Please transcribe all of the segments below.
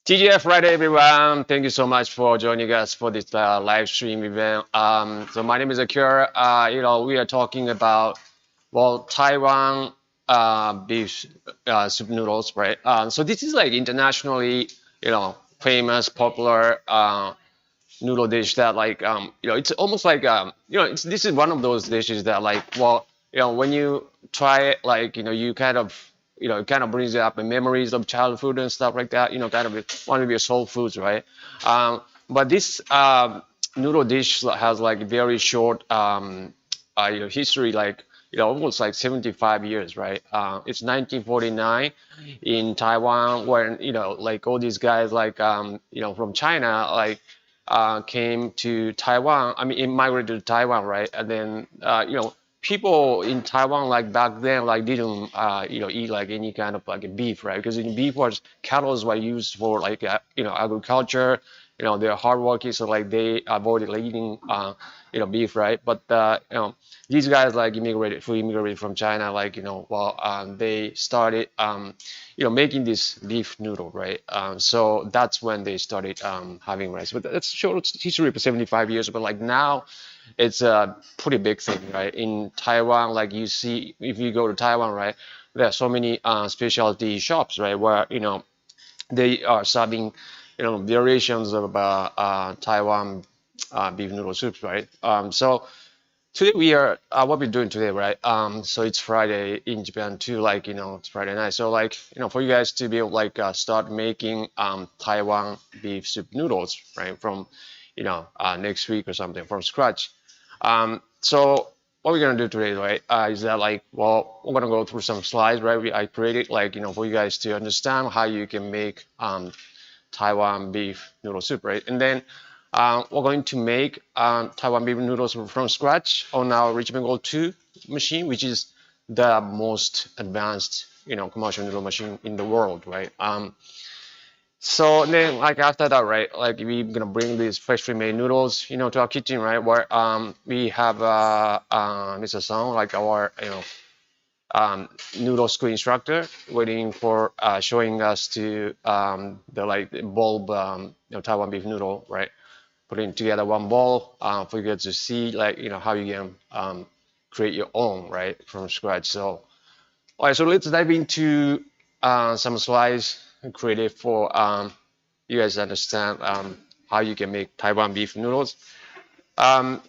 TGF Friday, everyone. Thank you so much for joining us for this live stream event. So my name is Akira. We are talking about Taiwan beef soup noodles, right? So this is like internationally, famous, popular noodle dish that it's almost like this is one of those dishes that when you try it, you kind of brings up the memories of childhood and stuff like that, kind of one of your soul foods, right? But this noodle dish has like very short history, almost like 75 years, right? It's 1949 in Taiwan when, like all these guys from China, came to Taiwan. I mean, immigrated to Taiwan, right? And then, people in Taiwan like back then didn't eat like any kind of like beef, right? Because in beef was cattle were used for agriculture. They're hardworking, so like they avoided like eating beef, right? But these guys who immigrated from China, they started making this beef noodle, right? So that's when they started having rice. But that's short history for 75 years. But like now, it's a pretty big thing, right? In Taiwan, like you see, if you go to Taiwan, right, there are so many specialty shops, right, where they are serving variations of Taiwan beef noodle soups, right? So today we are what we're doing today, right? So it's Friday in Japan too, it's Friday night. So for you guys to be able start making Taiwan beef soup noodles, right, from next week or something from scratch. So what we're gonna do today, right, is that we're gonna go through some slides, right? I created for you guys to understand how you can make Taiwan beef noodle soup, right? And then we're going to make Taiwan beef noodles from scratch on our RICHMEN GOLD 2 machine, which is the most advanced, commercial noodle machine in the world, right? So then, after that, right, we're gonna bring these freshly made noodles, to our kitchen, right, where we have Mr. Song, our noodle school instructor, waiting for showing us to the bulb Taiwan beef noodle, right, putting together one bowl for you guys to see how you can create your own, right, from scratch. So all right, so let's dive into some slides created for you guys to understand how you can make Taiwan beef noodles.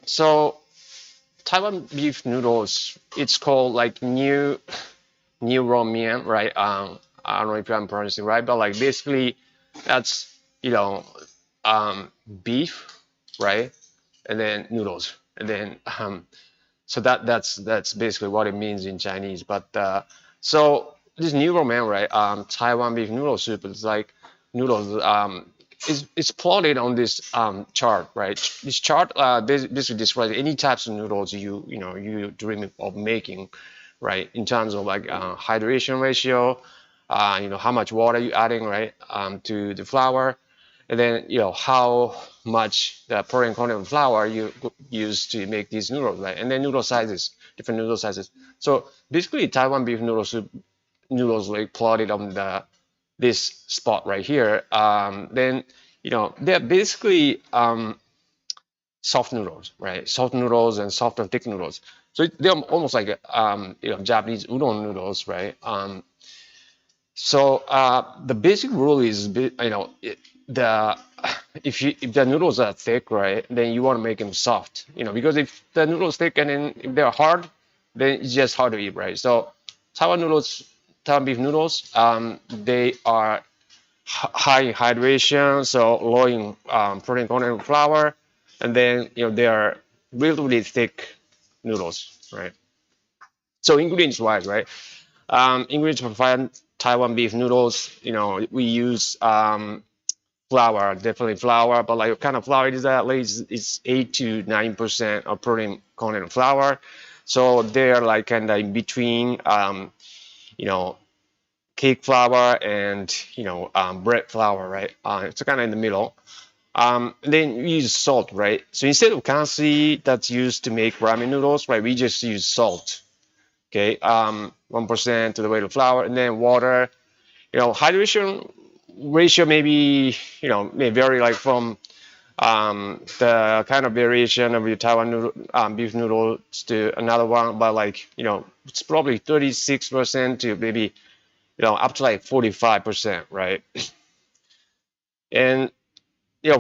So Taiwan beef noodles, it's called new raw mian, right? I don't know if I'm pronouncing it right, but basically that's beef, right? And then noodles, and then so that's basically what it means in Chinese. But so this new raw mian, right? Taiwan beef noodle soup is like noodles. It's plotted on this chart, right? This chart basically describes any types of noodles you dream of making, right? In terms of hydration ratio, how much water you adding, right, to the flour, and then how much the protein content of flour you use to make these noodles, right? And then noodle sizes, different noodle sizes. So basically, Taiwan beef noodle soup noodles plotted on this spot right here. Then they're basically soft noodles, right? Soft noodles and soft and thick noodles. So they're almost like Japanese udon noodles, right? So the basic rule is, if the noodles are thick, right, then you want to make them soft, because if the noodles thick and then if they're hard, then it's just hard to eat, right? So Taiwan beef noodles, they are high in hydration, so low in protein content of flour, and then they are relatively thick noodles, right? So ingredients wise, right? Ingredients for Taiwan beef noodles, we use flour, definitely flour, but what kind of flour it is at least it's 8 to 9% of protein content of flour. So they're kind of in between, cake flour and bread flour, right? It's kind of in the middle. Then we use salt, right? So instead of kansi that's used to make ramen noodles, right, we just use salt. Okay, 1% to the weight of flour, and then water. Hydration ratio maybe, may vary like from the kind of variation of your Taiwan noodle, beef noodles to another one, but like, it's probably 36% to maybe, up to like 45%, right? And,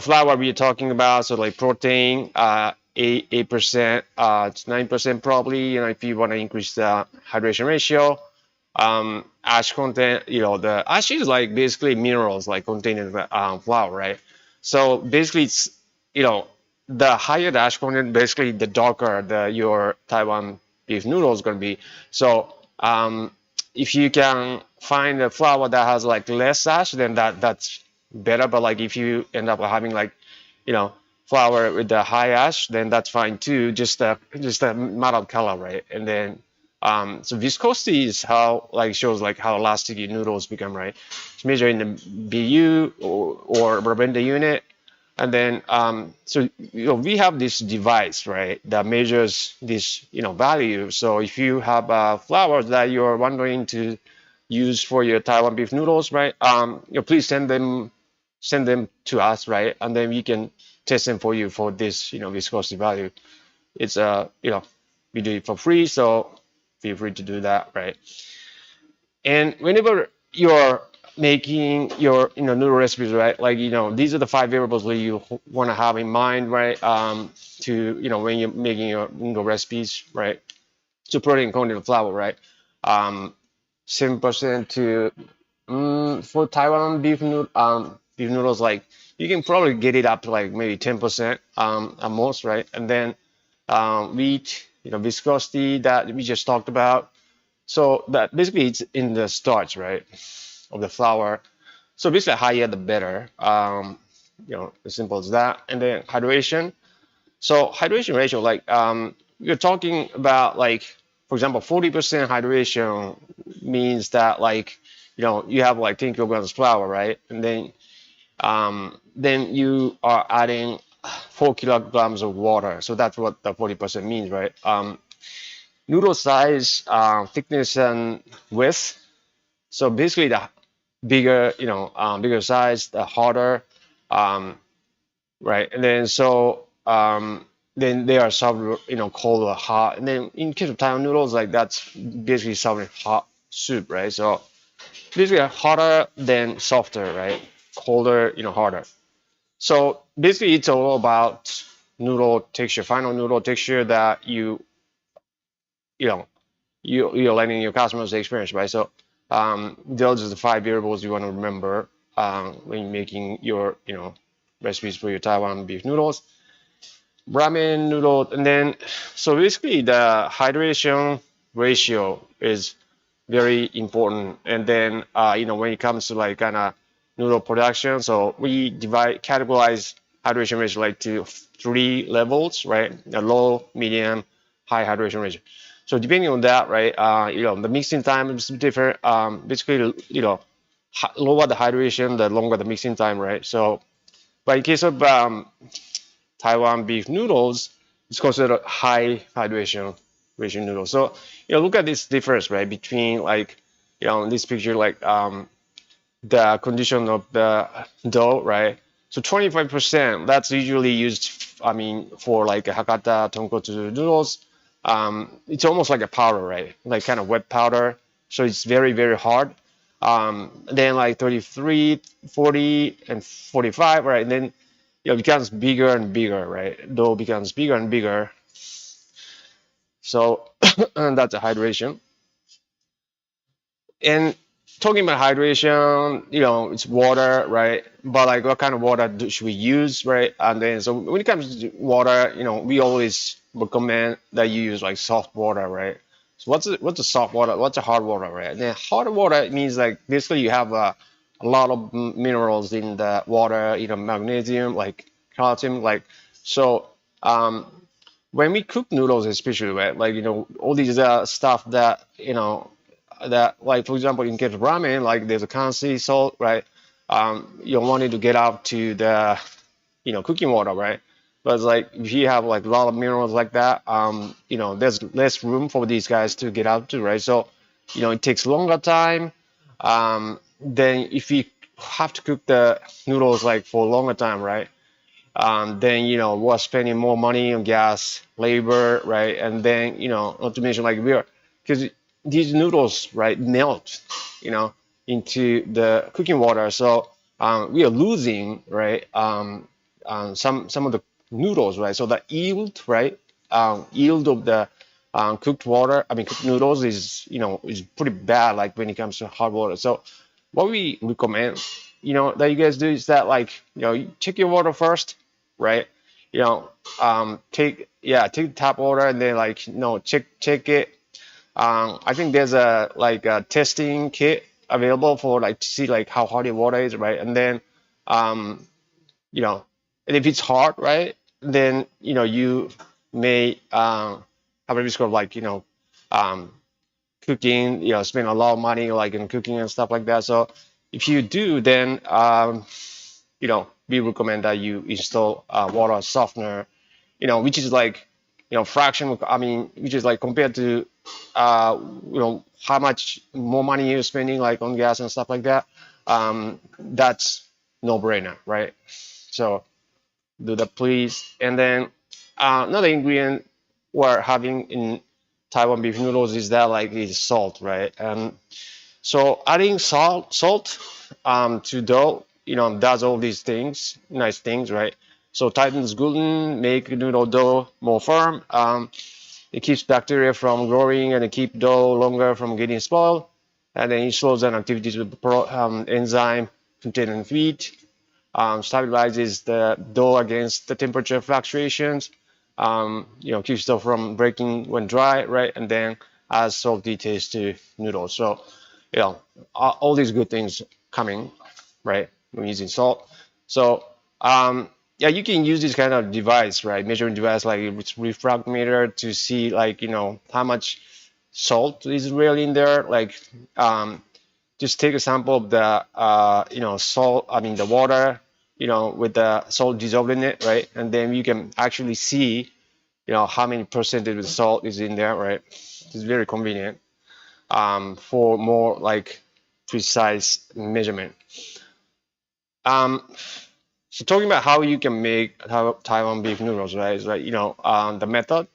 flour we're talking about, so like protein, 8%, it's 9% probably, if you want to increase the hydration ratio. Ash content, the ash is like basically minerals like contained in the flour, right? So basically it's, the higher the ash content, basically the darker your Taiwan beef noodle is going to be. So if you can find a flour that has like less ash, then that's better. But like if you end up having like, flour with the high ash, then that's fine too. Just a matter of color, right? And then so viscosity is how like shows like how elastic your noodles become, right? It's measured in the BU or Brabenda unit. And then so we have this device, right, that measures this value. So if you have flour that you're wondering to use for your Taiwan beef noodles, right, please send them to us, right, and then we can test them for you for this viscosity value. It's we do it for free, so feel free to do that, right? And whenever you're making your noodle recipes, right, like these are the 5 variables that you want to have in mind, right, to when you're making your noodle recipes, right? So protein content of flour, right, 7% to for Taiwan beef noodles, like you can probably get it up to like maybe 10% at most, right? And then wheat, viscosity that we just talked about. So that basically it's in the starch, right, of the flour. So basically higher the better. As simple as that. And then hydration. So hydration ratio, like you're talking about like, for example, 40% hydration means that like, you have like 10 kilograms of flour, right? And then you are adding 4 kilograms of water. So that's what the 40% means, right? Noodle size, thickness, and width. So basically, the bigger, bigger size, the harder, right? And then then they are served, cold or hot. And then in case of Taiwan noodles, like that's basically served in hot soup, right? So basically hotter than softer, right? Colder, harder. So basically, it's all about noodle texture, final noodle texture that you're letting your customers experience, right? So those are the 5 variables you want to remember when you're making your recipes for your Taiwan beef noodles, ramen noodle, and then so basically the hydration ratio is very important. And then when it comes to like kind of noodle production, so we categorize hydration ratio like to 3 levels, right? A low, medium, high hydration ratio. So depending on that, right, the mixing time is different. Basically, lower the hydration, the longer the mixing time, right? So, but in case of Taiwan beef noodles, it's considered high hydration ratio noodles. So, look at this difference, right, between like, in this picture, like the condition of the dough, right? So 25%, that's usually used, for like a Hakata tonkotsu noodles. It's almost like a powder, right? Like kind of wet powder. So it's very, very hard. Then like 33, 40, and 45, right? And then it becomes bigger and bigger, right? Dough becomes bigger and bigger. So and that's a hydration. And talking about hydration, it's water, right? But like what kind of water should we use, right? And then so when it comes to water, we always recommend that you use like soft water, right? So what's a soft water? What's a hard water, right? And then hard water means like basically you have a lot of minerals in the water, magnesium, like calcium, like so. When we cook noodles, especially, right, like all these stuff that that, like for example, in case of ramen, like there's a kansi salt, right? You want it to get out to the cooking water, right? But it's like if you have like a lot of minerals like that, there's less room for these guys to get out to, right? So it takes longer time. Then if you have to cook the noodles like for a longer time, right? Then we're spending more money on gas, labor, right? And then not to mention like we're because these noodles, right, melt, into the cooking water, so we are losing, right, some of the noodles, right? So the yield, right, yield of the cooked water, I mean cooked noodles is pretty bad, like when it comes to hot water. So what we recommend, that you guys do is that like you check your water first, right? Take tap water and then like check it. I think there's a testing kit available for like to see like how hot your water is, right? And then um, and if it's hot, right, then you may have a risk of like um, cooking, spend a lot of money like in cooking and stuff like that. So if you do, then we recommend that you install water softener, which is like fraction. I mean, which is like compared to how much more money you're spending like on gas and stuff like that. That's no brainer, right? So do that please. And then another ingredient we're having in Taiwan beef noodles is that like is salt, right? And so adding salt to dough, does all these things, nice things, right? So tightens gluten, make noodle dough more firm. It keeps bacteria from growing and it keeps dough longer from getting spoiled. And then it slows down activities with enzyme contained in feed. Stabilizes the dough against the temperature fluctuations. Keeps dough from breaking when dry, right? And then adds salty taste to noodles. So, all these good things coming, right? When using salt. So, you can use this kind of device, right? Measuring device like it's refractometer to see like how much salt is really in there. Like, just take a sample of the salt. I mean the water, with the salt dissolved in it, right? And then you can actually see, how many percentage of salt is in there, right? It's very convenient for more like precise measurement. So talking about how you can make Taiwan beef noodles, right? Is like the method,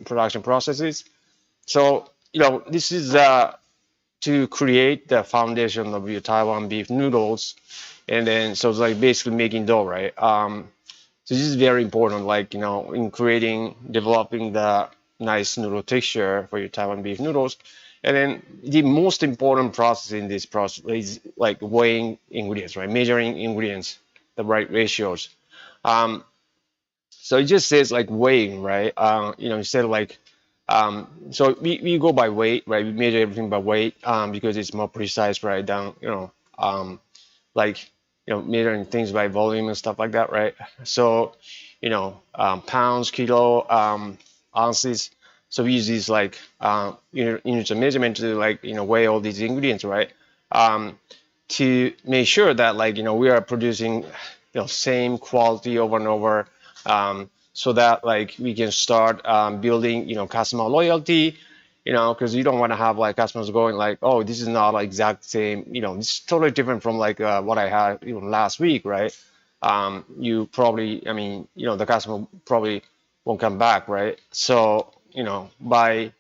production processes. So this is to create the foundation of your Taiwan beef noodles, and then so it's like basically making dough, right? So this is very important, like in developing the nice noodle texture for your Taiwan beef noodles. And then the most important process in this process is like weighing ingredients, right? Measuring ingredients, the right ratios. So it just says like weighing, right? Instead of like, so we go by weight, right? We measure everything by weight because it's more precise, right? Down, like, measuring things by volume and stuff like that, right? So, pounds, kilo, ounces. So we use these like units of measurement to like weigh all these ingredients, right? To make sure that like we are producing same quality over and over, so that like we can start building customer loyalty, because you don't want to have like customers going like, oh, this is not like exact same, it's totally different from like what I had last week, right? You probably, I mean, the customer probably won't come back, right? So by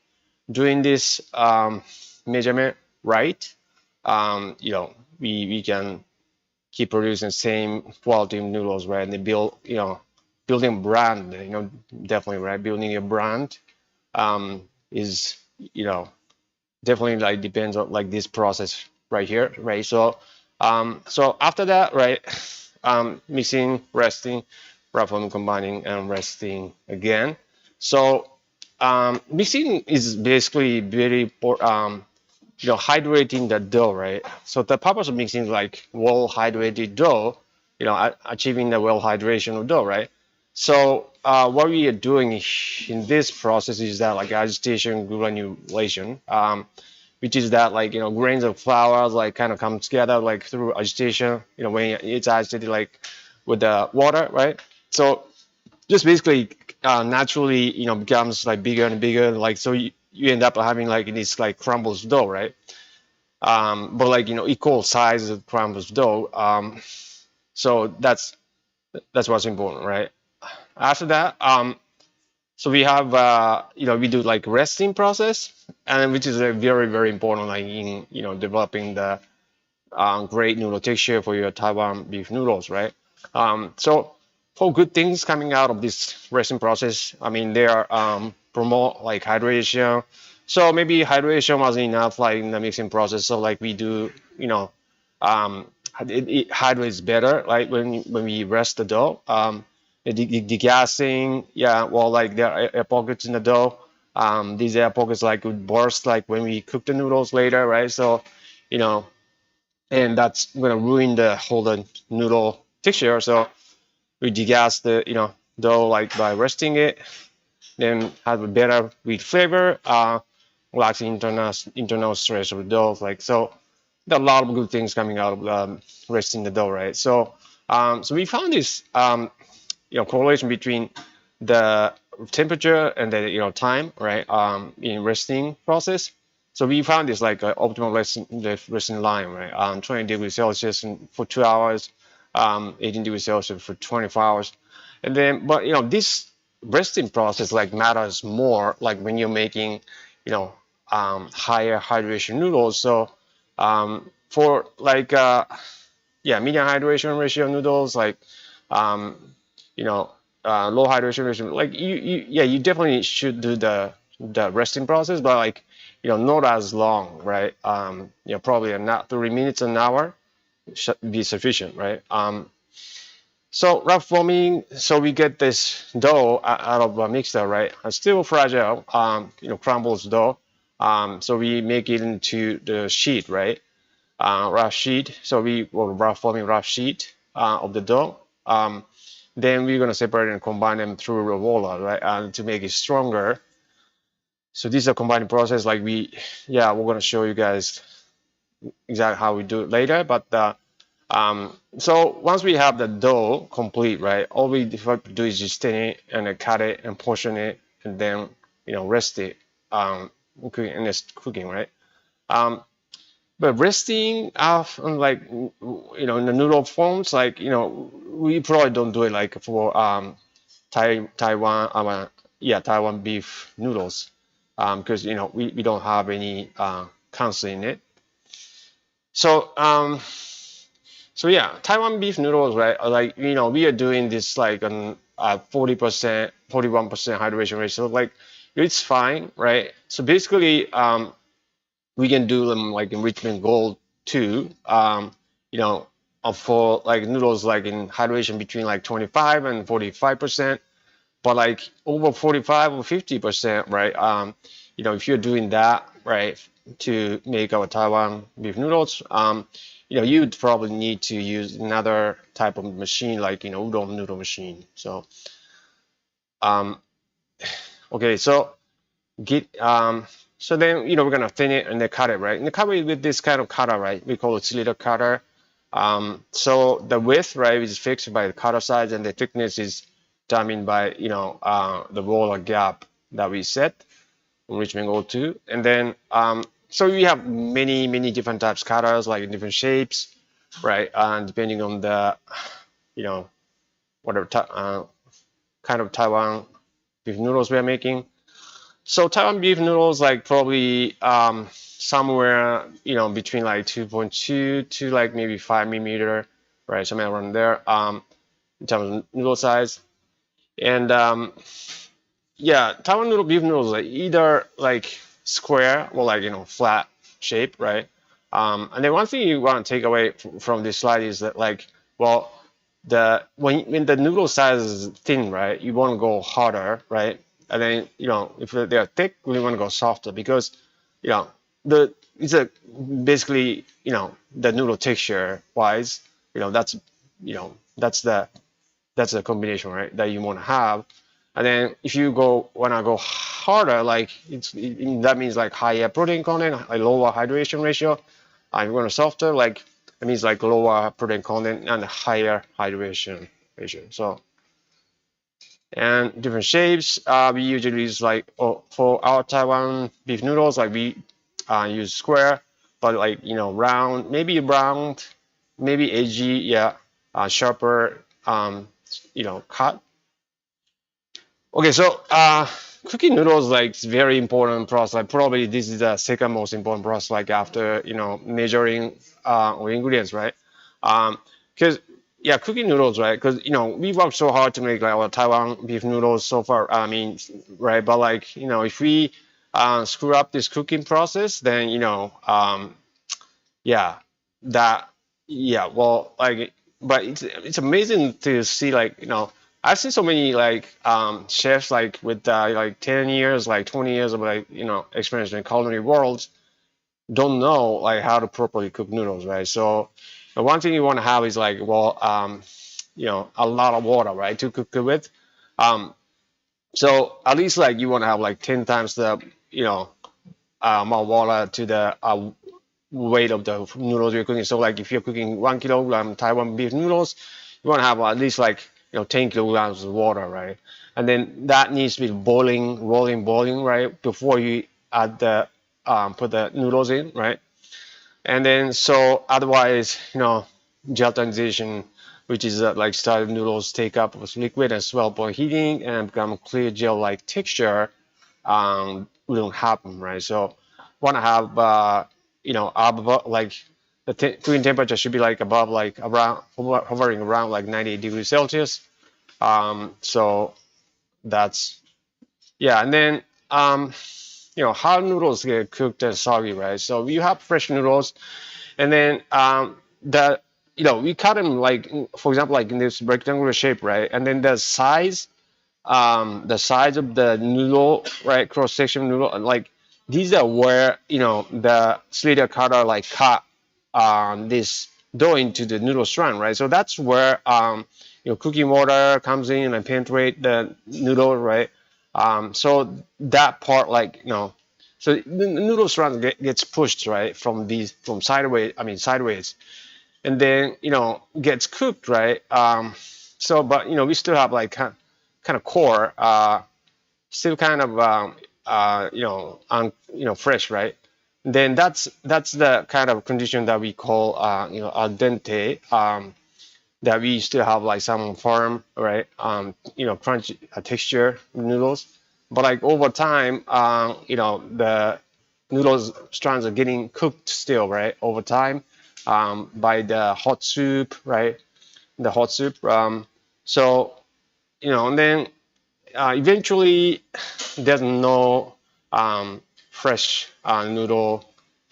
doing this measurement right, we can keep producing same quality noodles, right? And they building a brand, definitely, right? Building a brand is definitely like depends on like this process right here, right? So so after that, right, mixing, resting, roughly combining, and resting again. So mixing is basically very important, hydrating the dough, right? So the purpose of mixing is like well hydrated dough, achieving the well hydration of dough, right? So what we are doing in this process is that like agitation, granulation, which is that like grains of flour like kind of come together like through agitation, when it's agitated like with the water, right? So just basically naturally becomes like bigger and bigger, like so you end up having like this like crumbles dough, right? but like equal size of crumbles dough. So that's what's important, right? After that, so we have we do like resting process, and which is a very important like in developing the great noodle texture for your Taiwan beef noodles, right? So for good things coming out of this resting process, I mean they are promote like hydration. So maybe hydration wasn't enough like in the mixing process. So like we do, it hydrates better like when we rest the dough. Degassing, yeah, well like there are air pockets in the dough. These air pockets like would burst like when we cook the noodles later, right? So, you know, and that's gonna ruin the whole noodle texture. So we degas the dough like by resting it, then have a better wheat flavor, lacks internal stress of the dough. Like so, there are a lot of good things coming out of resting the dough, right? So so we found this correlation between the temperature and the time, right? In resting process. So we found this like optimal resting line, right? 20 degrees Celsius for 2 hours, 18 degrees Celsius for 24 hours, and then but this resting process like matters more like when you're making higher hydration noodles. So for like medium hydration ratio noodles like um, low hydration ratio. Like you definitely should do the resting process, but like not as long, right? Probably not 3 minutes an hour should be sufficient, right? So rough forming, so we get this dough out of a mixer, right? It's still fragile, crumbles dough. So we make it into the sheet, right? Rough sheet. So we will forming rough sheet of the dough. Then we're gonna separate and combine them through a roller, right? To make it stronger. So this is a combining process. Like we're gonna show you guys exactly how we do it later. But so once we have the dough complete, right? All we have to do is just thin it and then cut it and portion it and then rest it. And it's cooking, right? But resting off on like in the noodle forms, like we probably don't do it like for Taiwan Taiwan beef noodles because we don't have any cancer in it. So so yeah, Taiwan beef noodles, right? Like we are doing this like on 40%, 41% hydration ratio. Like it's fine, right? So basically we can do them like in Richmond Gold too. For like noodles like in hydration between like 25 and 45%, but like over 45 or 50%, right? If you're doing that, right, to make our Taiwan beef noodles, you'd probably need to use another type of machine like udon noodle machine. So okay, so so then we're gonna thin it and then cut it, right? And cut it with this kind of cutter, right? We call it cylinder cutter. So the width, right, is fixed by the cutter size, and the thickness is determined by the roller gap that we set on Richmond Gold 2. And then so we have many different types of cutters, like in different shapes, right? And depending on the whatever kind of Taiwan beef noodles we are making. So Taiwan beef noodles like probably somewhere between like 2.2 to like maybe 5 mm, right? Somewhere around there in terms of noodle size. And Taiwan beef noodles like either like square or like flat shape, right? And then one thing you want to take away from this slide is that like, well, when the noodle size is thin, right, you want to go harder, right? And then if they're thick, we want to go softer because it's a basically the noodle texture wise, that's that's the combination, right, that you want to have. And then if you want to go harder, like that means like higher protein content, a lower hydration ratio. If you want to softer, like it means like lower protein content and higher hydration ratio. So and different shapes. We usually use like for our Taiwan beef noodles, like we use square. but like round, maybe round, maybe edgy, yeah, sharper, cut. Okay, so cooking noodles like it's very important process. Like probably this is the second most important process, like after measuring or ingredients, right? Because yeah, cooking noodles, right? Because we worked so hard to make like our Taiwan beef noodles so far. I mean, right? But like if we screw up this cooking process, then yeah, that yeah, well, like, but it's amazing to see like I've seen so many like chefs like with like 10 years, like 20 years of like experience in culinary world don't know like how to properly cook noodles, right? So the one thing you want to have is like well a lot of water, right, to cook it with. So at least like you want to have like 10 times the more water to the weight of the noodles you're cooking. So like if you're cooking 1 kilogram Taiwan beef noodles, you want to have at least like 10 kilograms of water, right? And then that needs to be boiling, boiling, right, before you add the put the noodles in, right? And then so otherwise, gelatinization, which is like started noodles take up with liquid and swell upon heating and become clear gel-like texture, will happen, right? So want to have above like the cooking temperature should be like above like around hovering around like 98 degrees Celsius. So that's yeah, and then how noodles get cooked and soggy, right? So you have fresh noodles, and then the we cut them like for example like in this rectangular shape, right? And then the size of the noodle, right, cross section noodle, like these are where the slither cutter like cut this dough into the noodle strand, right? So that's where cooking water comes in and penetrate the noodle, right? So that part, like so the noodle strand gets pushed, right, from sideways, and then gets cooked, right? So but we still have like kind of core, still kind of fresh, right? Then that's the kind of condition that we call al dente, that we still have like some firm, right, crunchy texture noodles. But like over time, the noodles strands are getting cooked still, right, over time, by the hot soup, right, the hot soup. So and then eventually there's no fresh noodle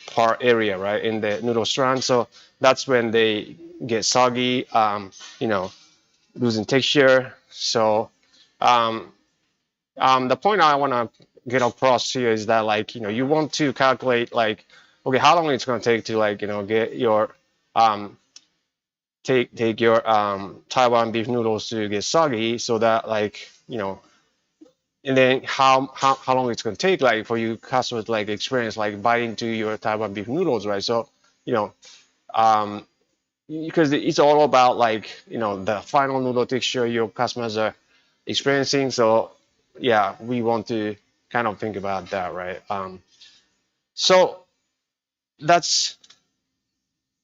part area, right, in the noodle strand. So that's when they get soggy, losing texture. So the point I want to get across here is that like you want to calculate like okay how long it's going to take to like get your take your Taiwan beef noodles to get soggy, so that like and then how long it's going to take like for you customers like experience like biting into your Taiwan beef noodles, right? So because it's all about like the final noodle texture your customers are experiencing. So yeah, we want to kind of think about that, right? So that's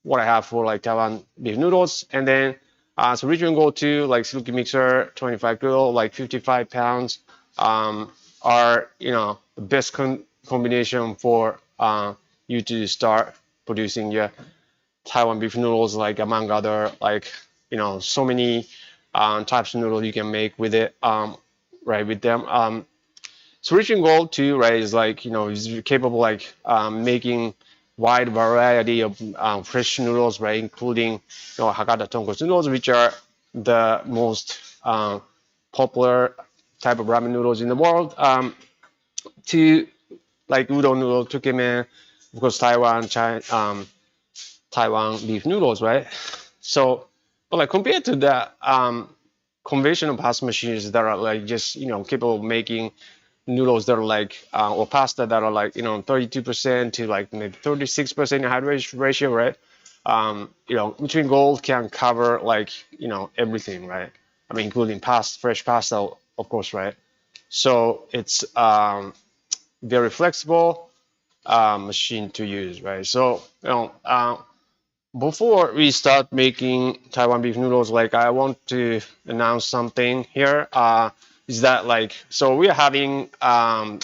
what I have for like Taiwan beef noodles. And then so RICHMEN GOLD 2 like silky mixer 25 kilo like 55 pounds are the best combination for you to start producing your Taiwan beef noodles, like among other like so many types of noodles you can make with it, right, with them. So RICHMEN GOLD 2, right, is like is capable like making wide variety of fresh noodles, right, including Hakata tonkotsu noodles, which are the most popular type of ramen noodles in the world, to like udon noodle, tukemen, of course Taiwan beef noodles, right? So, but like compared to the conventional pasta machines that are like just capable of making noodles that are like or pasta that are like 32% to like maybe 36% hydration ratio, right? RICHMEN GOLD can cover like everything, right? I mean, including fresh pasta, of course, right? So it's very flexible, machine to use, right? So before we start making Taiwan beef noodles, like I want to announce something here. Is that like, so we're having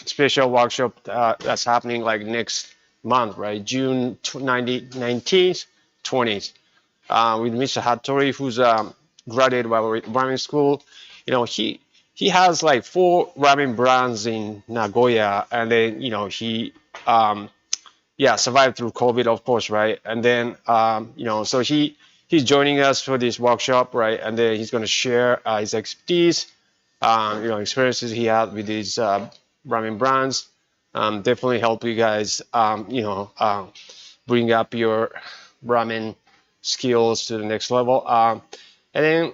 special workshop that's happening like next month, right? June 19th, 20th, with Mr. Hattori, who's graduated by ramen school. He has like 4 ramen brands in Nagoya, and then he yeah, survived through COVID, of course, right? And then so he's joining us for this workshop, right? And then he's going to share his expertise, experiences he had with these ramen brands. Definitely help you guys, bring up your ramen skills to the next level. And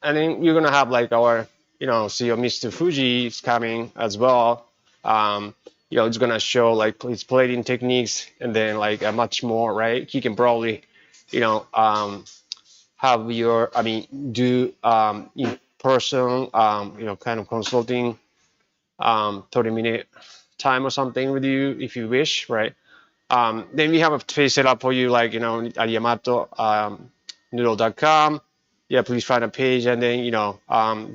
then you're gonna have like our CEO Mr. Fuji is coming as well. It's gonna show like his plating techniques, and then like much more, right? He can probably have your do in person kind of consulting 30-minute time or something with you if you wish, right? Then we have a page set up for you, like at Yamato noodle.com. Yeah, please find a page, and then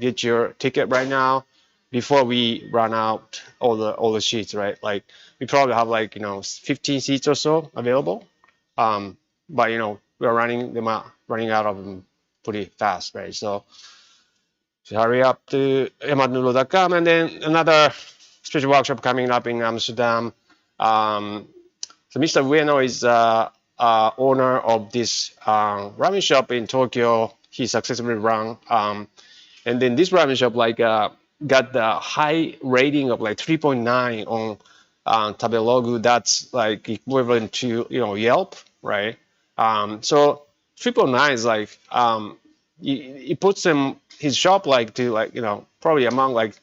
get your ticket right now before we run out all the seats, right? Like we probably have like 15 seats or so available, but we're running out of them pretty fast, right? So hurry up to yamatonoodle.com. And then another special workshop coming up in Amsterdam. So Mr. Ueno is owner of this ramen shop in Tokyo. He successfully run, and then this ramen shop like got the high rating of like 3.9 on Tabelogu. That's like equivalent to Yelp, right? So 3.9 is like he puts his shop like to like probably among like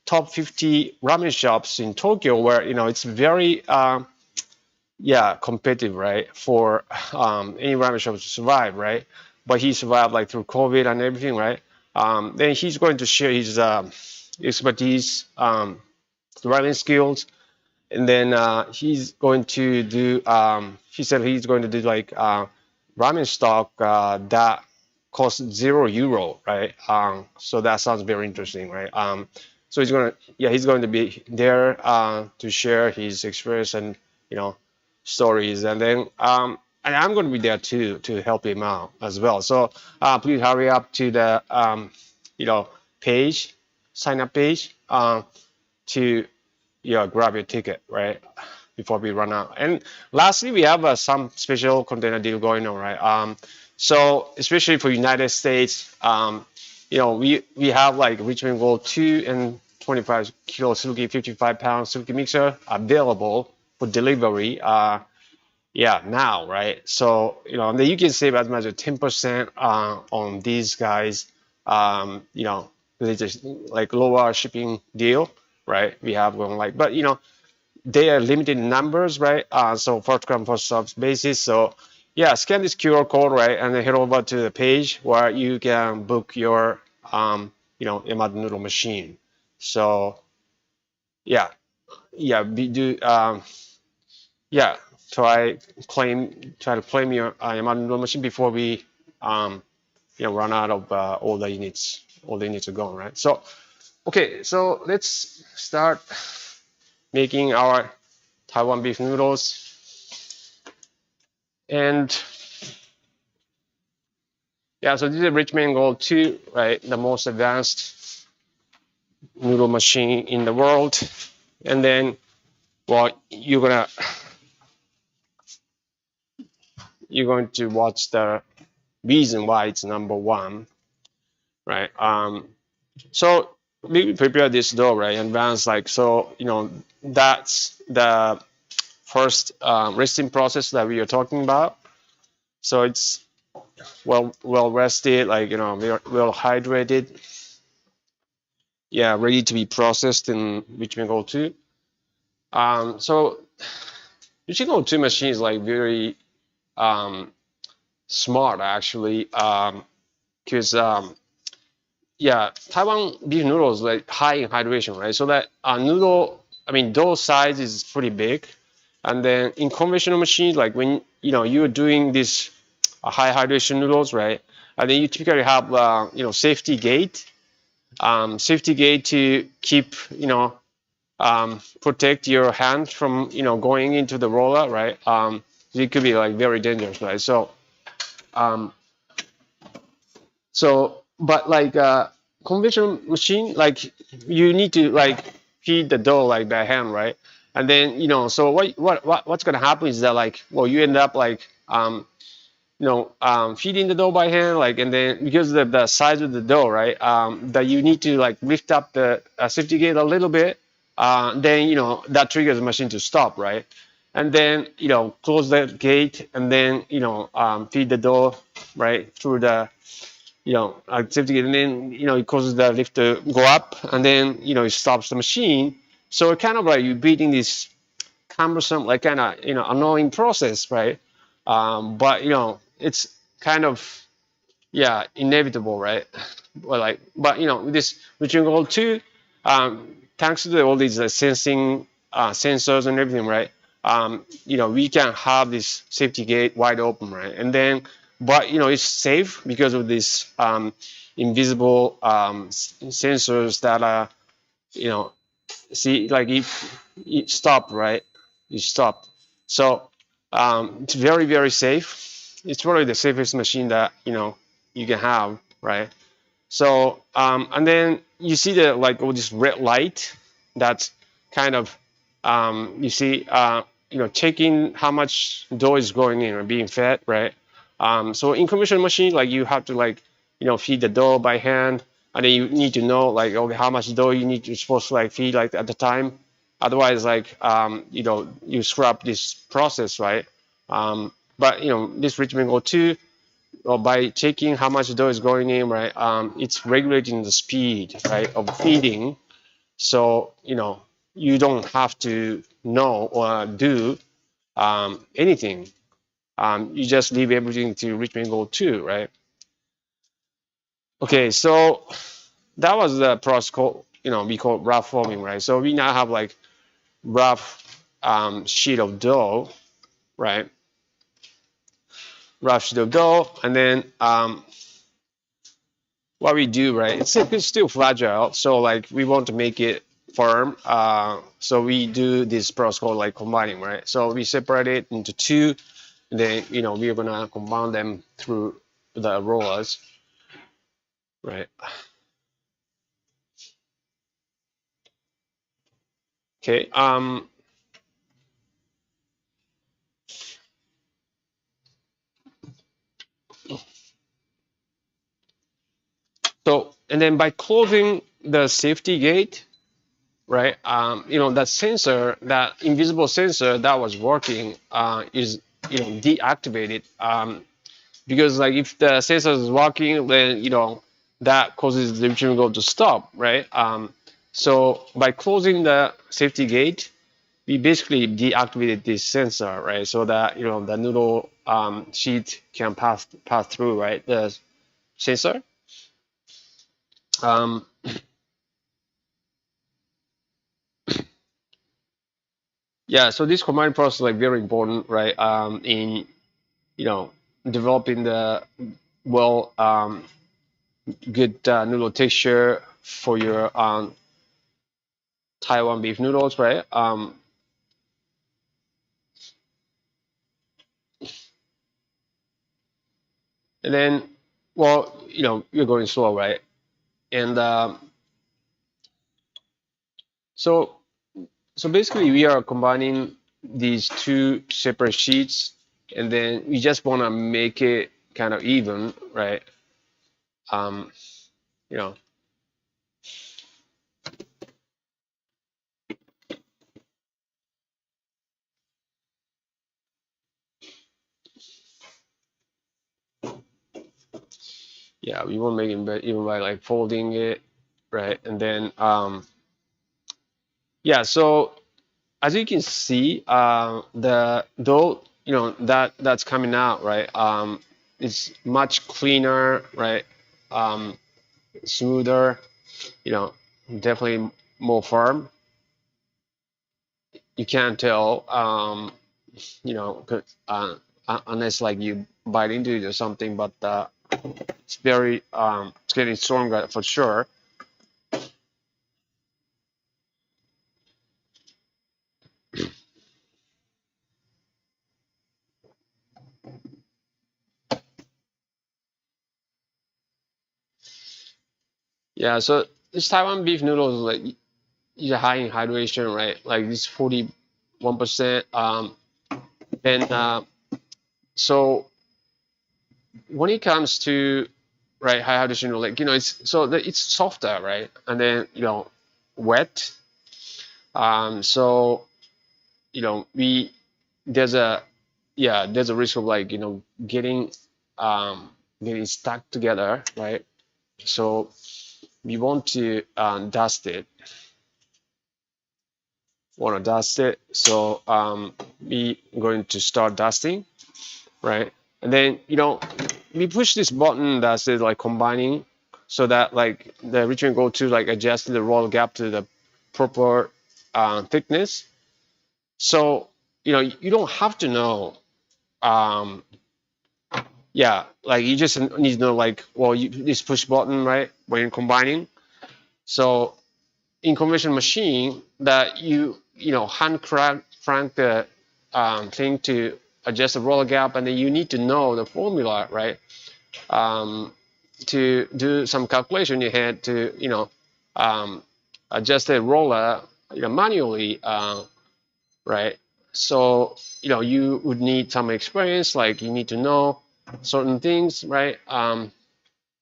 top 50 ramen shops in Tokyo, where it's very competitive, right, for any ramen shop to survive, right? But he survived like through COVID and everything, right? Then he's going to share his expertise, ramen skills, and then he's going to do. He said he's going to do like ramen stock that costs €0, right? So that sounds very interesting, right? So he's going to be there to share his experience and stories, and then and I'm going to be there too to help him out as well. So please hurry up to the page, sign up page, to grab your ticket, right, before we run out. And lastly, we have some special container deal going on, right? So especially for United States, we have like Richmond Gold 2 and 25 kilo Suzuki 55-pound Suzuki mixer available for delivery. Now, right? So and then you can save as much as 10% on these guys. They just like lower shipping deal, right? We have going like, but they are limited numbers, right? So first come first served basis. So yeah, scan this QR code, right, and then head over to the page where you can book your Yamato noodle machine. So yeah, we do try to claim your Yamato noodle machine before we run out of all the units are gone, right? So okay, so let's start making our Taiwan beef noodles. And yeah, so this is a RICHMEN GOLD 2, right? The most advanced noodle machine in the world. And then, well, you're going to watch the reason why it's #1, right? So we prepare this dough, right? Advanced, like, so that's the first resting process that we are talking about. So it's well rested, like well hydrated, ready to be processed in RICHMEN GOLD 2. So RICHMEN GOLD 2 machine is like very smart actually, because Taiwan beef noodles like high in hydration, right? So that dough size is pretty big. And then in conventional machines, like when you're doing this high hydration noodles, right? And then you typically have safety gate, to keep protect your hand from going into the roller, right? It could be like very dangerous, right? Um, but like conventional machine, like you need to like feed the dough like by hand, right? And then so what's gonna happen is that like, well, you end up like feeding the dough by hand, like, and then because of the size of the dough, right, that you need to like lift up the safety gate a little bit, then that triggers the machine to stop, right? And then close the gate, and then feed the dough right through the safety gate, and then it causes the lift to go up, and then it stops the machine. So it kind of like you're beating this cumbersome, like kind of annoying process, right? But it's kind of inevitable, right? But with this RICHMEN GOLD 2, thanks to all these sensing sensors and everything, right? We can have this safety gate wide open, right? And then, but it's safe because of these invisible sensors that are see, like if it stopped, right? It stopped. So it's very, very safe. It's probably the safest machine that you can have, right? So and then you see the like all this red light that's kind of you see checking how much dough is going in or being fed, right? So in conventional machine, like you have to like feed the dough by hand, and then you need to know like, okay, how much dough you need to supposed to like feed like at the time. Otherwise, like you screw up this process, right? But this RICHMEN GOLD 2, or by checking how much dough is going in, right? It's regulating the speed, right, of feeding. So you don't have to know or do anything. You just leave everything to RICHMEN GOLD 2, right? Okay, so that was the process called we call rough forming, right? So we now have like rough sheet of dough, right? Rough sheet of dough, and then what we do, right? It's still fragile, so like we want to make it firm. So we do this process called like combining, right? So we separate it into two, and then we're gonna combine them through the rollers, right? Okay. So and then by closing the safety gate, right? That sensor, that invisible sensor that was working, is deactivated. Because like if the sensor is working, then that causes the RICHMEN GOLD to stop, right? So by closing the safety gate, we basically deactivated this sensor, right? So that the noodle sheet can pass through, right? The sensor. Yeah, so this combined process is like very important, right? In developing the well good noodle texture for your Taiwan beef noodles, right? And then, well, you're going slow, right? And so basically, we are combining these two separate sheets, and then we just want to make it kind of even, right? Um, you know, yeah, we want to make it even by like folding it, right? And then, yeah, so as you can see, the dough, that's coming out, right? It's much cleaner, right? Um, Smoother, you know, definitely more firm. you can't tell, unless like you bite into it or something. But it's very it's getting stronger for sure. Yeah, so this Taiwan beef noodles like is high in hydration, right? Like this 41%. And so when it comes to right high hydration, like it's so it's softer, right? And then wet. So we there's a there's a risk of like getting getting stuck together, right? So we want to dust it. Want to dust it. So we going to start dusting, right? And then we push this button that says like combining, so that like the Richmond Gold to like adjust the roll gap to the proper thickness. So you don't have to know. Um, yeah, like you just need to know like, well, this push button, right, when you're combining. So in conventional machine that hand crank the thing to adjust the roller gap, and then you need to know the formula, right, to do some calculation in your head to adjust the roller manually, right? So you would need some experience, like you need to know certain things, right?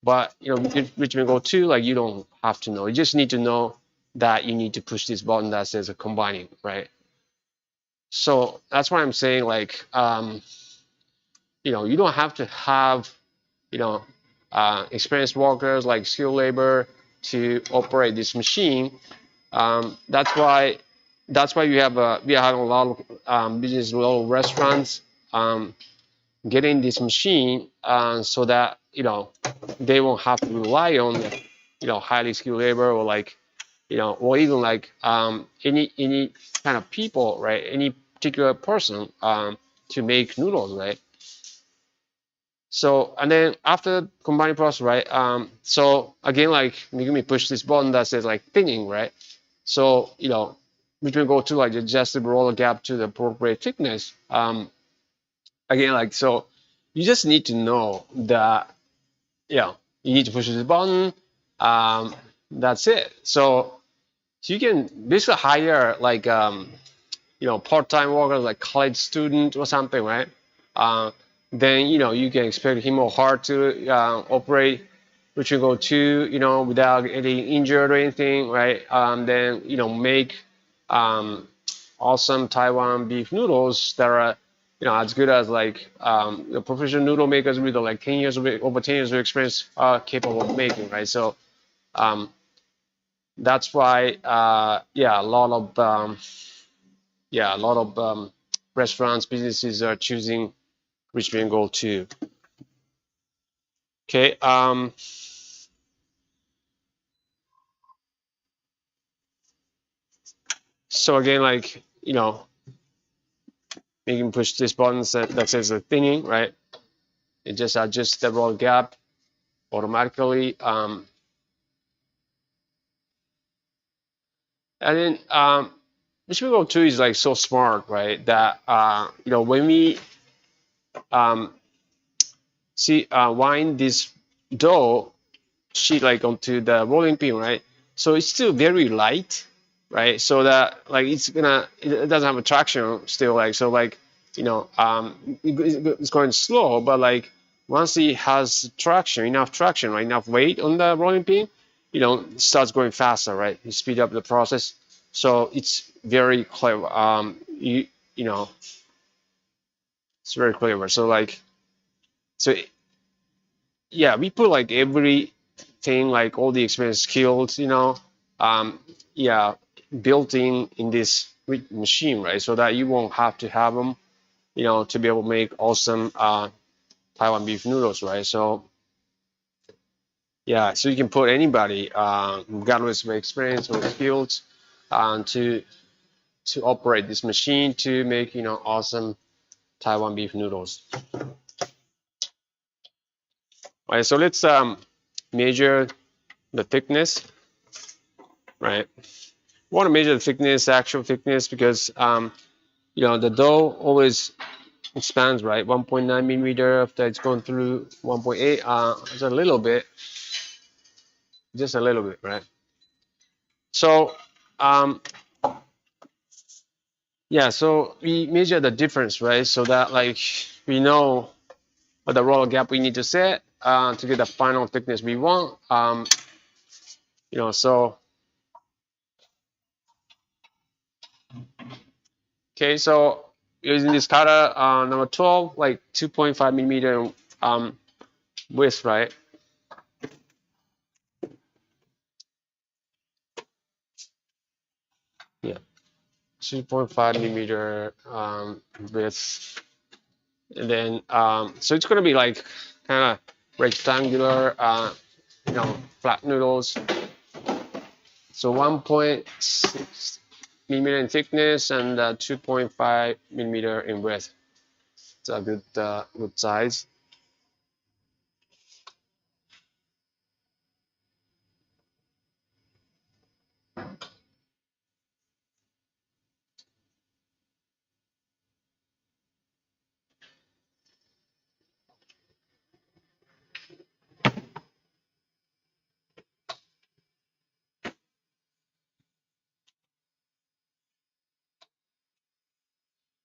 But with Richmond Gold 2, like you don't have to know. You just need to know that you need to push this button that says combining, right? So that's why I'm saying like you don't have to have experienced workers like skilled labor to operate this machine. That's why we have a lot of business, a lot of restaurants getting this machine so that they won't have to rely on highly skilled labor, or like or even like any kind of people, right? Any particular person to make noodles, right? So and then after combining process, right? So again, like let me push this button that says like thinning, right? So we can go to like adjust the roller gap to the appropriate thickness. Again, like so, you just need to know that you need to push this button. That's it. So you can basically hire like part-time workers like college student or something, right? Then you can expect him or her to operate which will go to without getting injured or anything, right? Then make awesome Taiwan beef noodles that are as good as like the professional noodle makers with like 10 years of over 10 years of experience are capable of making, right? So that's why a lot of restaurants, businesses are choosing Richmond Gold too. Okay. So again, like you can push this button that says the thinning, right? It just adjusts the roll gap automatically. And then Richmond Gold 2 is like so smart, right? That when we wind this dough sheet like onto the rolling pin, right? So it's still very light, right? So that like it doesn't have a traction still, like so like it's going slow, but like once it has enough traction, right, enough weight on the rolling pin, it starts going faster, right? You speed up the process, so it's very clever. It's very clever. So like so yeah, we put like everything, like all the experience skills, yeah, built in this machine, right? So that you won't have to have them, to be able to make awesome Taiwan beef noodles, right? So yeah, so you can put anybody, regardless of experience or skills, to to operate this machine to make, you know, awesome Taiwan beef noodles. All right, so let's measure the thickness, right? We want to measure the thickness, actual thickness, because you know, the dough always expands, right? 1.9 millimeter after it's going through 1.8, it's a little bit, just a little bit, right? So yeah, so we measure the difference, right? So that like we know what the roller gap we need to set to get the final thickness we want. You know, so okay, so using this cutter number 12, like 2.5 millimeter width, right? Yeah, 2.5 millimeter width, and then so it's gonna be like kind of rectangular, you know, flat noodles. So 1.6 millimeter in thickness and 2.5 millimeter in width. It's a good size.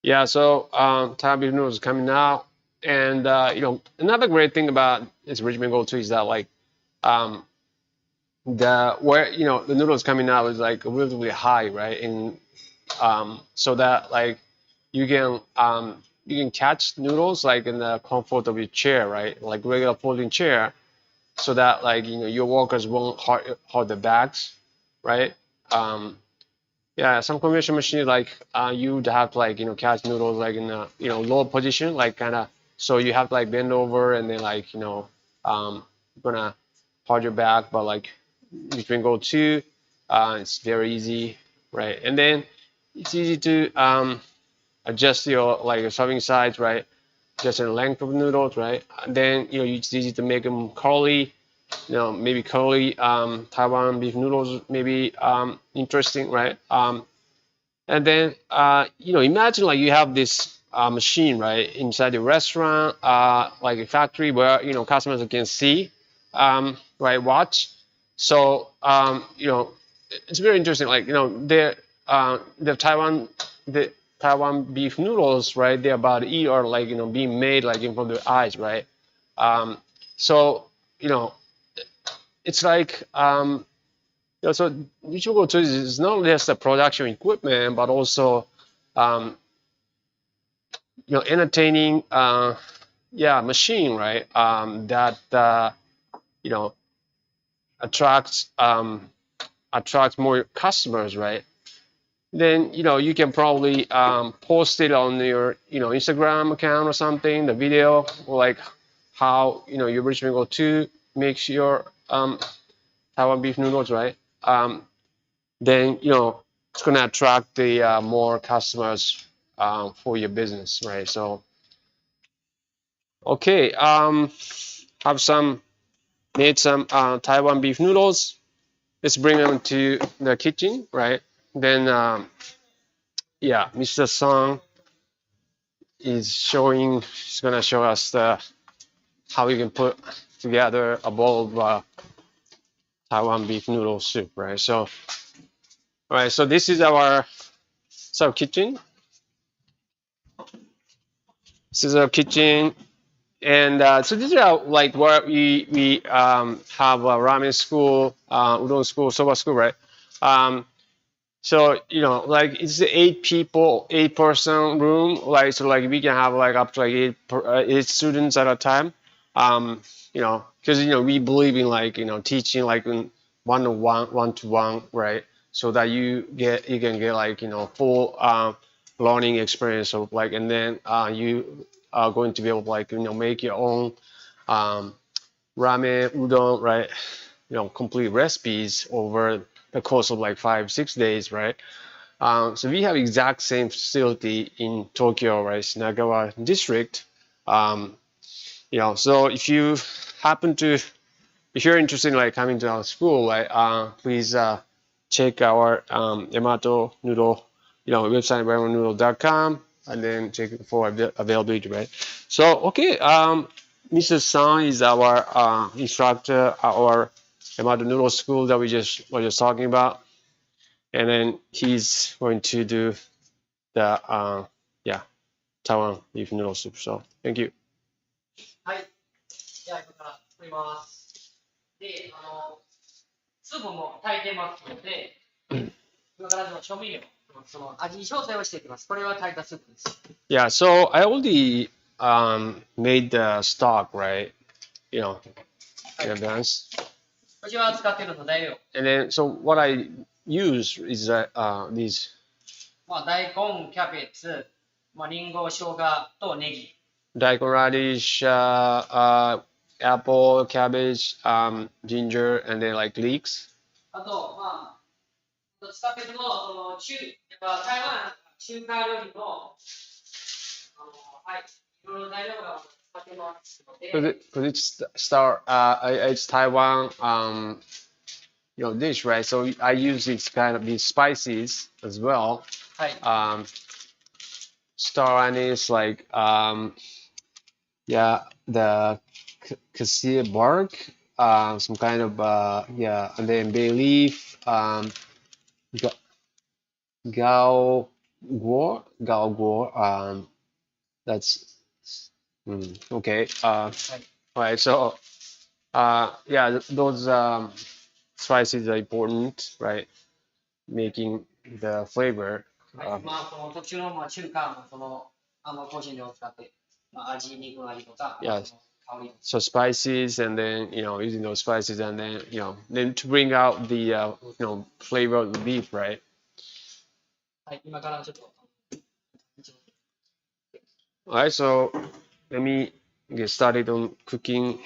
Yeah, so Taiwan beef noodles is coming out, and you know, another great thing about this Richmond Gold too is that like um, the where you know the noodles coming out is like relatively high, right? And so that like you can catch noodles like in the comfort of your chair, right? Like regular folding chair, so that like you know your workers won't hurt the backs, right? Um, yeah, some conventional machines like you'd have to like you know catch noodles like in a you know low position, like kind of so you have to like bend over and then like you know gonna hold your back, but like you can go two, it's very easy, right? And then it's easy to adjust your like your serving size, right? Just the length of noodles, right? And then you know it's easy to make them curly, you know, maybe curly Taiwan beef noodles, maybe interesting, right? And then you know, imagine like you have this machine, right, inside the restaurant, like a factory where you know customers can see, right, watch. So you know, it's very interesting. Like you know, the Taiwan beef noodles, right? They're about to eat or like you know being made like in front of their eyes, right? Um, so you know, it's like yeah, so Ichigo Toys is not just a production equipment, but also, um, you know, entertaining, yeah, machine, right? That you know attracts attracts more customers, right? Then you know you can probably post it on your you know Instagram account or something, the video, or like how you know your Richmond Go 2 makes your Taiwan beef noodles, right? Then you know it's gonna attract the more customers for your business, right? So okay, have some made some Taiwan beef noodles. Let's bring them to the kitchen, right? Then yeah, Mr. Song is showing. He's gonna show us how we can put together a bowl of Taiwan beef noodle soup, right? So all right, so this is our kitchen. This is our kitchen. And so these are like where we have a ramen school, udon school, soba school, right? So you know, like it's the 8 people, 8-person room, like so like we can have like up to like 8 students at a time. You know, because you know we believe in like you know teaching like in one-to-one, right? So that you can get like you know full learning experience of like, and then you are going to be able to like you know make your own um, ramen, udon, right? You know, complete recipes over the course of like 5-6 days, right? So we have exact same facility in Tokyo, right? Nagawa district. So if you happen to, if you're interested in like coming to our school, like please check our Yamato Noodle, website yamatonoodle.com, and then check for availability, right? So okay, Mr. Sang is our instructor, our Yamato Noodle school that we just were just talking about, and then he's going to do the yeah Taiwan beef noodle soup. So thank you. はい。では、今から作ります。で、スープも炊いてますので、今からの調味料、その味調整をしていきます。これは炊いたスープです。Yeah, so I already made the stock, right? In advance. こちらは使っているの材料。And then, so what I use is these. 大根、キャベツ、リンゴ、生姜とネギ。Daikon radish, apple, cabbage, ginger, and then like leeks. あと、使っているのは、台湾中華料理の、はい、いろいろ材料が使っていますので。Because it's Taiwan, dish, right? So I use these spices as well. はい。Star anise, like the cassia bark, some kind of and then bay leaf, gao guo, that's okay. All right, so those spices are important, right? Making the flavor. はい。その特殊の中華のその香辛料を使って、味、肉の味とか、Yes. 香り。So spices, and then using those spices, and then then to bring out the flavor of the beef, right? はい。今からちょっと。All right, so let me get started on cooking.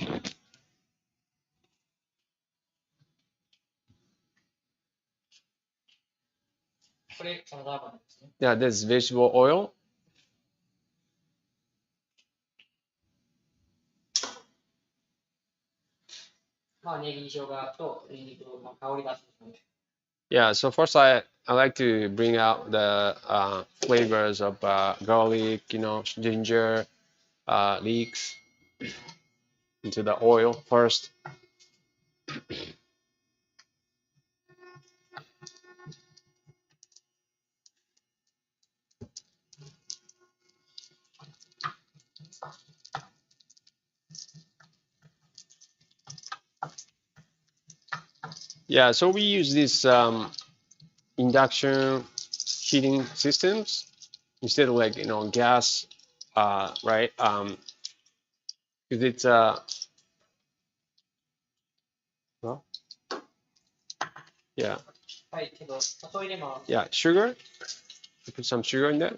これサラダ油ですね。Yeah, this vegetable oil. ネギ、生姜とニンニクの香り出すので。Yeah, so first I like to bring out the flavors of garlic, ginger, leeks into the oil first. Yeah, so we use this induction heating systems instead of like gas, right? Because it's well, yeah. はい、お砂糖入れます。Yeah, sugar. You put some sugar in that.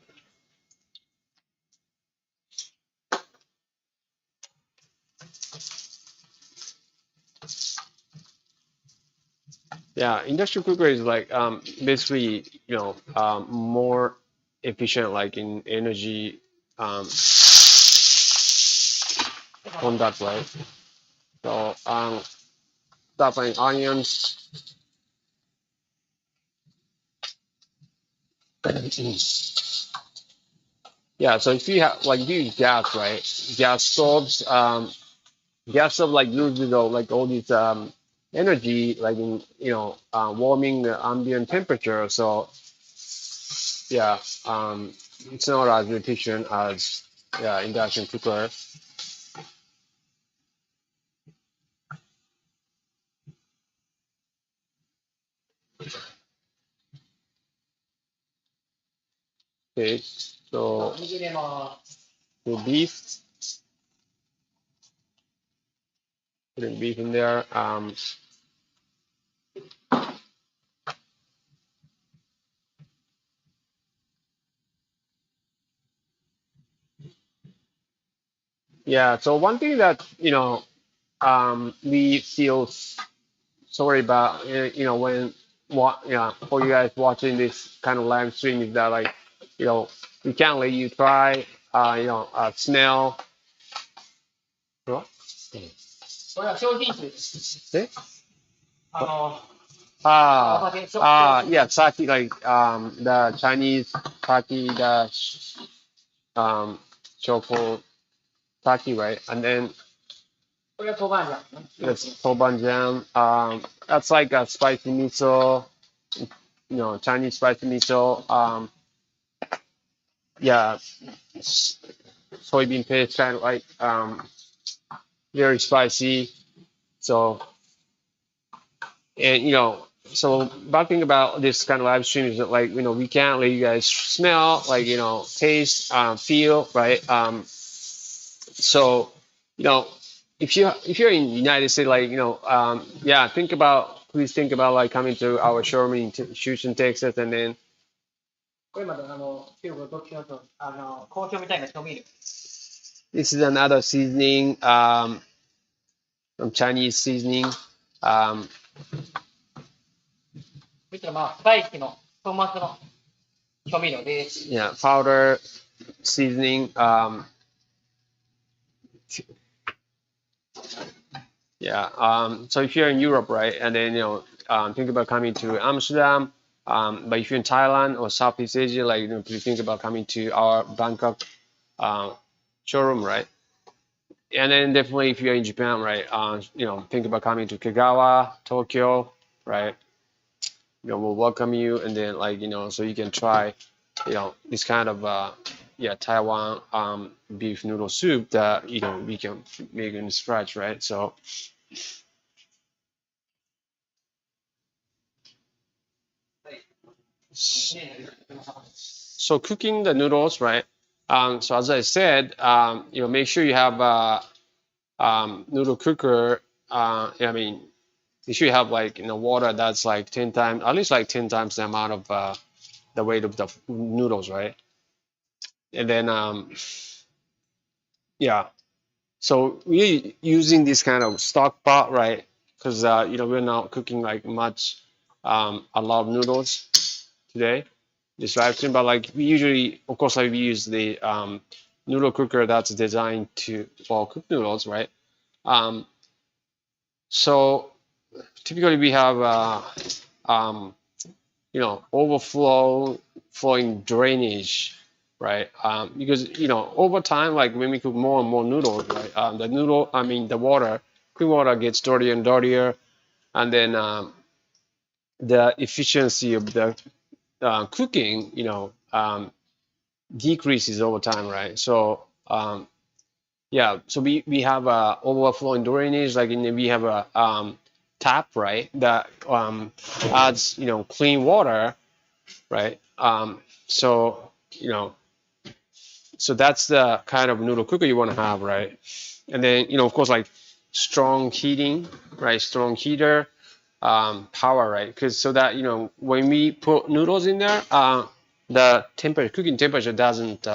Yeah, industrial cooker is like basically more efficient like in energy conduct, right? So stuffing onions. Yeah, so if you have like use gas, right? Gas stoves, gas stove like loses like all these energy like in warming the ambient temperature. So yeah, it's not as efficient as induction cooker. Okay, so 右入れます。 the beef, putting beef in there. Yeah, so one thing that we feel sorry about, when what, yeah, for you guys watching this kind of live stream is that like, we can't let you try, snail. What? これは商品数です。Eh? お酒、Yeah, sake, like the Chinese sake, the chocolate sake, right? And then これは豆板醤。that's tobanjang. That's like a spicy miso, Chinese spicy miso. Yeah, soybean paste, kind of like very spicy. So, and so bad thing about this kind of live stream is that like we can't let you guys smell, like taste, feel, right? So if you're in the United States, like yeah, please think about like coming to our showroom in Houston, Texas, and then これまで中国独特の紅茶みたいな調味料。this is another seasoning, some Chinese seasoning. こちらまあスパイスのトマトの調味料です。Yeah, powder seasoning. Yeah. So if you're in Europe, right, and then think about coming to Amsterdam. But if you're in Thailand or Southeast Asia, like please think about coming to our Bangkok showroom, right? And then definitely if you're in Japan, right, think about coming to Kagawa, Tokyo, right? We'll welcome you, and then like so you can try, this kind of Taiwan beef noodle soup that we can make in scratch, right? So. So cooking the noodles, right? So as I said, make sure you have a noodle cooker. I mean, you should have like water that's like 10 times, at least like 10 times the amount of the weight of the noodles, right? And then yeah, so we're using this kind of stock pot, right? Because we're not cooking like much, a lot of noodles today, this live stream. But like we usually, of course, like we use the noodle cooker that's designed for cook noodles, right? So typically we have flowing drainage, right? Because over time, like when we cook more and more noodles, right? The water, clean water gets dirtier and dirtier, and then the efficiency of the cooking, decreases over time, right? So yeah, so we have a overflowing drainage, like we have a tap, right, that adds clean water, right? So so that's the kind of noodle cooker you want to have, right? And then of course, like strong heating, right? Strong heater, power, right? Because so that when we put noodles in there, the cooking temperature doesn't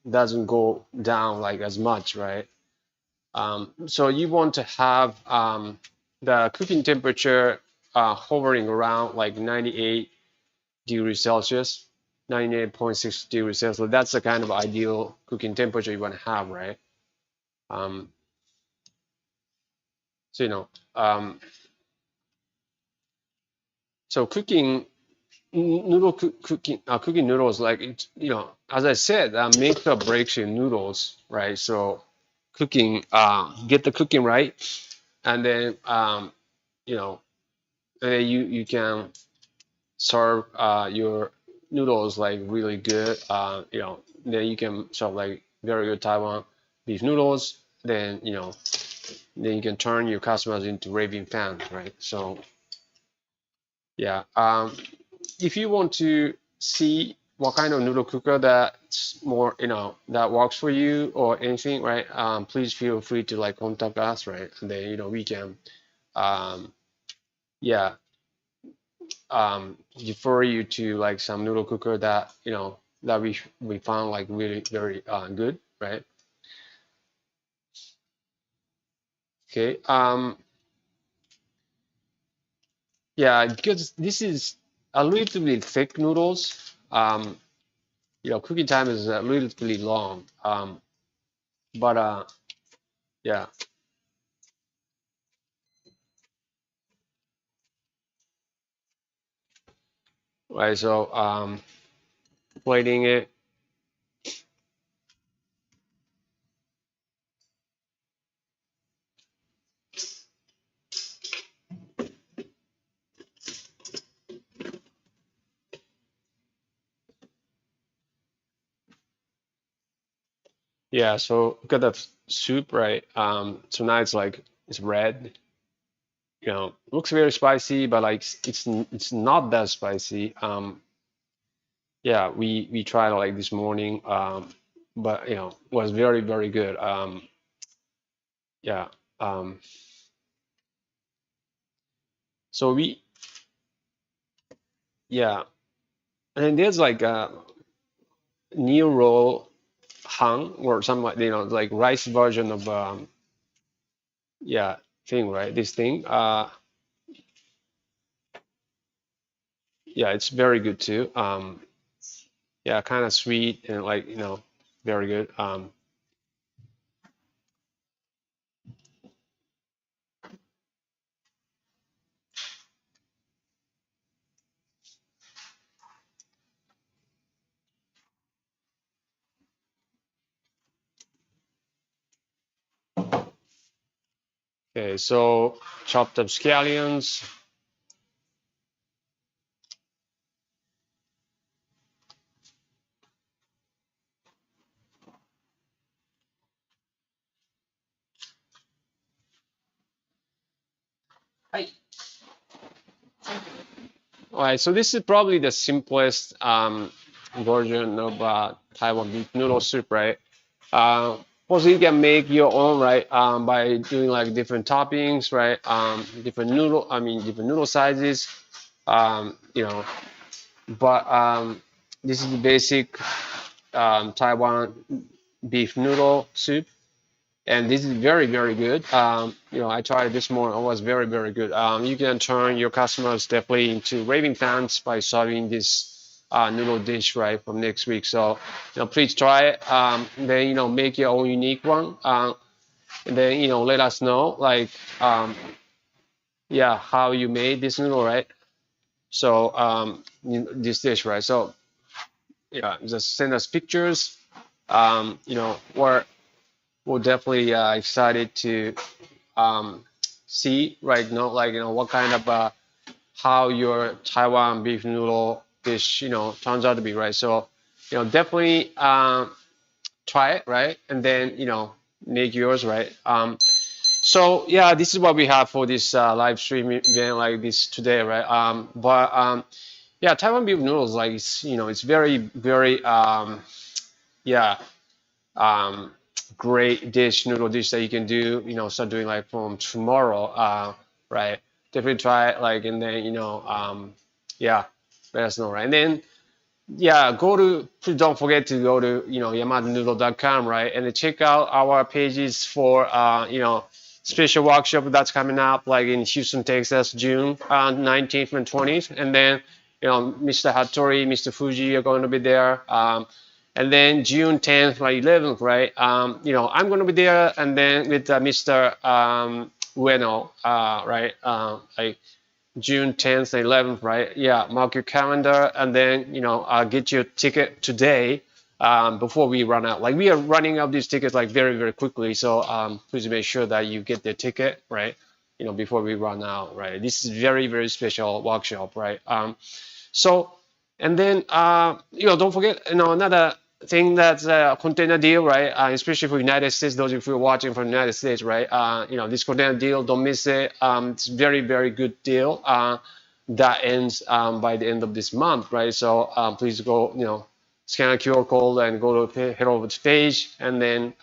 doesn't go down like as much, right? So you want to have the cooking temperature hovering around like 98 degrees Celsius, 98.6 degrees Celsius. So that's the kind of ideal cooking temperature you want to have, right? So so cooking cooking noodles, like as I said, makes or breaks your noodles, right? So cooking, get the cooking right, and then you can serve your noodles like really good. Then you can serve like very good Taiwan beef noodles. Then then you can turn your customers into raving fans, right? So yeah. If you want to see what kind of noodle cooker that's more, that works for you or anything, right? Please feel free to like contact us, right? And then, we can, yeah, refer you to like some noodle cooker that, that we found like really very good, right? Okay. Yeah, because this is a relatively thick noodles. Cooking time is relatively long. But yeah, right. So plating it. Yeah, so got the soup, right? So now it's like it's red. Looks very spicy, but like it's not that spicy. Yeah, we tried like this morning, but was very very good. Yeah, um, so we yeah, and then there's like a new roll hung or something like like rice version of yeah thing, right? This thing, yeah, it's very good too. Yeah, kind of sweet and like very good. Okay, so chopped up scallions. All right, so this is probably the simplest version of Taiwan beef noodle soup, right? Also, you can make your own, right? By doing like different toppings, right? Different noodle sizes. You know, but this is the basic Taiwan beef noodle soup, and this is very very good. I tried this morning; it was very very good. You can turn your customers definitely into raving fans by serving this noodle dish right from next week. So please try it. Then make your own unique one, and then let us know like yeah how you made this noodle, right? So this dish, right? So yeah, just send us pictures. We're definitely excited to um, see right now, like what kind of how your Taiwan beef noodle dish turns out to be, right? So definitely try it, right, and then make yours, right. So yeah, this is what we have for this live stream event like this today, right. But yeah, Taiwan beef noodles, like it's very very yeah um, great noodle dish that you can do, start doing like from tomorrow, right? Definitely try it, like, and then, yeah, let us know, right? And then, yeah, don't forget to go to, yamatanoodle.com, right? And then check out our pages for, special workshop that's coming up, like in Houston, Texas, June 19th and 20th. And then, Mr. Hattori, Mr. Fuji are going to be there. And then June 10th, like 11th, right? I'm going to be there, and then with Mr. Ueno, right? Like June 10th and 11th, right? Yeah, mark your calendar, and then get your ticket today before we run out. Like we are running out these tickets like very very quickly, so please make sure that you get the ticket, right? Before we run out, right? This is very very special workshop, right? So, and then don't forget, another thing that's a container deal, right? Especially for United States, those of you watching from the United States, right? This container deal, don't miss it. It's very very good deal that ends by the end of this month, right? So please go, scan a QR code and go to head over to page, and then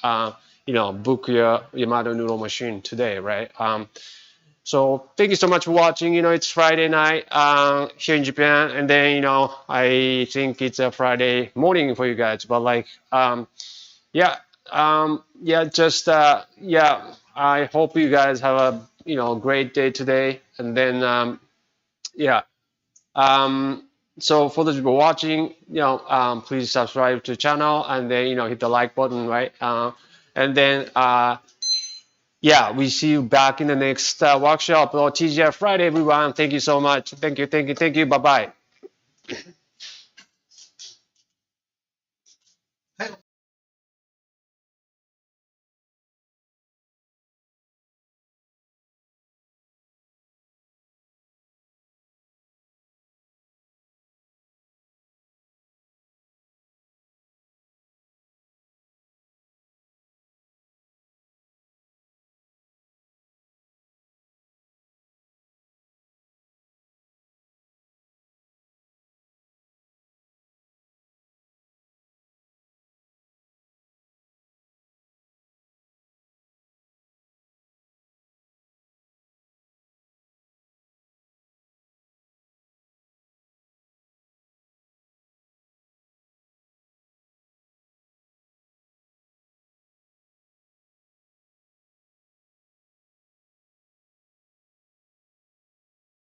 book your Yamato noodle machine today, right? So thank you so much for watching. It's Friday night here in Japan, and then I think it's a Friday morning for you guys. But like, yeah, yeah, just yeah. I hope you guys have a great day today, and then Yeah. So for those people watching, please subscribe to the channel and then hit the like button, right? And then yeah, we see you back in the next workshop or TGF Friday, everyone. Thank you so much. Thank you. Bye bye.